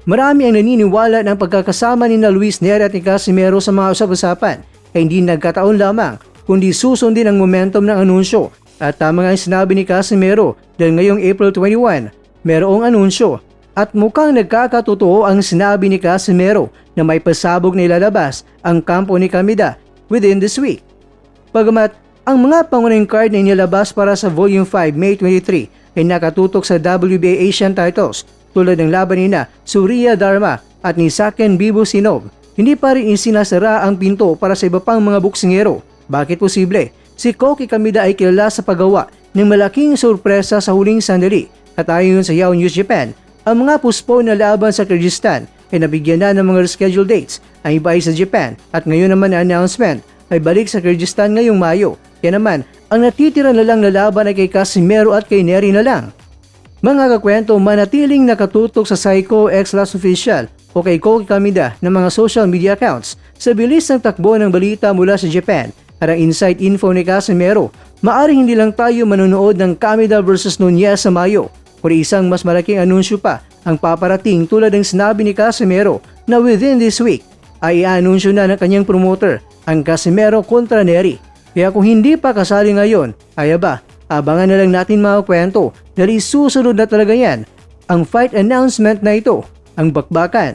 Marami ang naniniwala ng pagkakasama ni Luis Neri at ni Casimero sa mga usap-usapan ay hindi nagkataon lamang kundi susundin ang momentum ng anunsyo. At tama nga ang sinabi ni Casimero dahil ngayong April 21, merong anunsyo. At mukhang nagkakatotoo ang sinabi ni Casimero na may pasabog na ilalabas ang kampo ni Kamida within this week. Bagamat ang mga pangunahing card na inilabas para sa Volume 5 May 23 ay nakatutok sa WBA Asian titles tulad ng laban ni Surya Dharma at ni Saken Bibo Sinov, hindi pa rin isinasara ang pinto para sa iba pang mga boksingero. Bakit posible? Si Koki Kamida ay kilala sa paggawa ng malaking sorpresa sa huling sandali at ayon sa Yahoo News Japan, ang mga postpone na laban sa Kyrgyzstan ay nabigyan na ng mga rescheduled dates. Ang iba ay sa Japan at ngayon naman na announcement ay balik sa Kyrgyzstan ngayong Mayo. Kaya naman, ang natitira na lang na laban ay kay Casimero at kay Neri na lang. Mga kakwento, manatiling nakatutok sa Psycho X Last Official o kay Koki Kamida ng mga social media accounts sa bilis ng takbo ng balita mula sa Japan at ang inside info ni Casimero. Maaring hindi lang tayo manonood ng Kamida vs Nunez sa Mayo, kundi isang mas malaking anunsyo pa ang paparating tulad ng sinabi ni Casimero na within this week ay i-anunsyo na ng kanyang promoter ang Casimero kontra Neri. Kaya kung hindi pa kasali ngayon, ay abangan na lang natin mga kwento dahil susunod na talaga yan ang fight announcement na ito, ang bakbakan